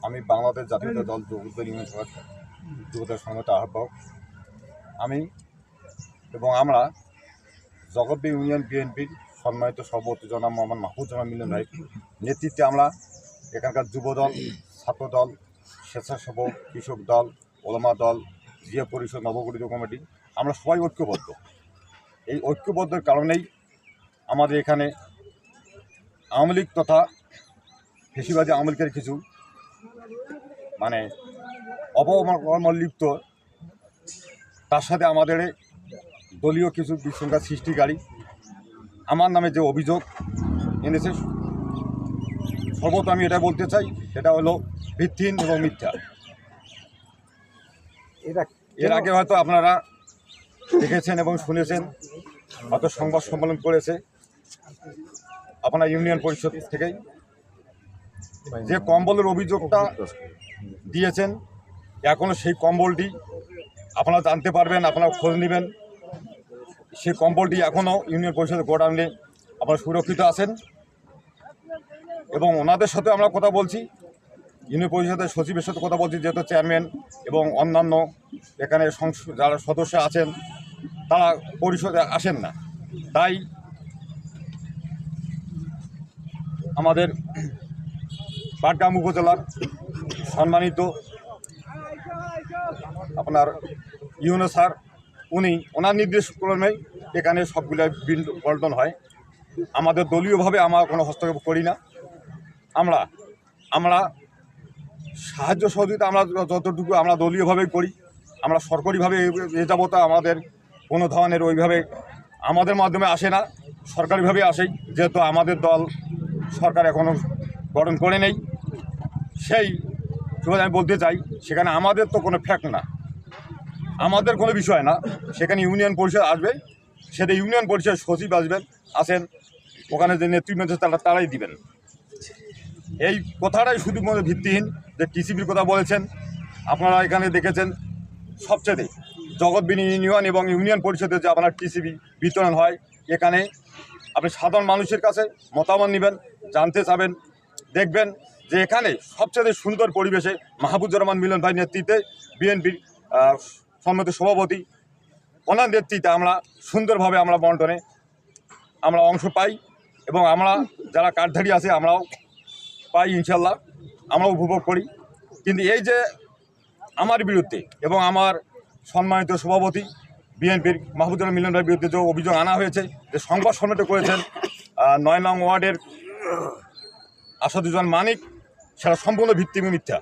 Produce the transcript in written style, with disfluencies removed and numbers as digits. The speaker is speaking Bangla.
আমি বাংলাদেশ জাতীয় দল যুবদল ইউনিয়ন সভার যুবদল সংগঠন আহ্বায়ক। আমি এবং আমরা জগৎবী ইউনিয়ন বিএনপির সম্মানিত সভাপতি জনাব মোহাম্মদ মাহফুজুর মিলন ভাই নেতৃত্বে আমরা এখানকার যুবদল, ছাত্রদল, স্বেচ্ছাসেবক, কৃষক দল, ওলামা দল, জিয়া পরিষদ, নবগঠিত কমিটি আমরা সবাই ঐক্যবদ্ধ। এই ঐক্যবদ্ধের কারণেই আমাদের এখানে আওয়ামী লীগ তথা ফেসিবাদী আওয়ামী লীগের কিছু অপকর্ম লিপ্ত, তার সাথে আমাদের দলীয় কিছু বিশৃঙ্খলা সৃষ্টিকারী আমার নামে যে অভিযোগ এনেছে, সর্বত আমি এটা বলতে চাই, সেটা হলো ভিত্তিহীন এবং মিথ্যা। এর আগে হয়তো আপনারা দেখেছেন এবং শুনেছেন, হয়তো সংবাদ সম্মেলন করেছে আপনার ইউনিয়ন পরিষদ থেকেই, যে কম্বলের অভিযোগটা দিয়েছেন এখনও সেই কম্বলটি আপনারা জানতে পারবেন, আপনারা খোঁজ নেবেন। সেই কম্বলটি এখনও ইউনিয়ন পরিষদের গোডাউনে আপনারা সুরক্ষিত আছেন। এবং ওনাদের সাথে আমরা কথা বলছি, ইউনিয়ন পরিষদের সচিবের সাথে কথা বলছি, যেহেতু চেয়ারম্যান এবং অন্যান্য এখানে যারা সদস্য আছেন তারা পরিষদে আসেন না, তাই আমাদের পাটগ্রাম উপজেলার সম্মানিত আপনার ইউনো স্যার, ওনার নির্দেশ ক্রমে এখানে সবগুলো বিল পল্টন হয়। আমাদের দলীয়ভাবে আমরা কোনো হস্তক্ষেপ করি না। আমরা সাহায্য সহযোগিতা আমরা যতটুকু আমরা দলীয়ভাবেই করি। আমরা সরকারিভাবে এ যাবতা আমাদের কোনো ধরনের ওইভাবে আমাদের মাধ্যমে আসে না, সরকারিভাবে আসেই, যেহেতু আমাদের দল সরকার এখনও গঠন করে নেই। সেই সুবাদে আমি বলতে চাই, সেখানে আমাদের তো কোনো ফ্যাক্ট না, আমাদের কোনো বিষয় না। সেখানে ইউনিয়ন পরিষদ আসবে, সেটা ইউনিয়ন পরিষদ সচিব আসেন, ওখানে যে নেতৃত্ব তারাই দিবেন। এই কথাটাই শুধু ভিত্তিহীন। যে টিসিবির কথা বলেছেন, আপনারা এখানে দেখেছেন সবচেয়ে জগৎবী ইউনিয়ন এবং ইউনিয়ন পরিষদের যে আপনার টিসিবি বিতরণ হয়, এখানে আপনি সাধারণ মানুষের কাছে মতামত নেবেন, জানতে চাবেন, দেখবেন যে এখানে সবচেয়ে সুন্দর পরিবেশে মাহফুজুর মিলন ভাই নেতৃত্বে বিএনপির সম্মানিত সভাপতি, ওনার নেতৃত্বে আমরা সুন্দরভাবে আমরা বন্টনে আমরা অংশ পাই এবং আমরা যারা কার্ডধারী আছে আমরাও পাই, ইনশাল্লাহ আমরা উপভোগ করি। কিন্তু এই যে আমার বিরুদ্ধে এবং আমার সম্মানিত সভাপতি বিএনপির মাহফুজুর মিলন ভাইয়ের বিরুদ্ধে যে অভিযোগ আনা হয়েছে, যে সংবাদ সম্মেলন করেছেন ৯ নং ওয়ার্ডের আসাদুজ্জামান মানিক, সেটা সম্পূর্ণ ভিত্তিহীন, মিথ্যা।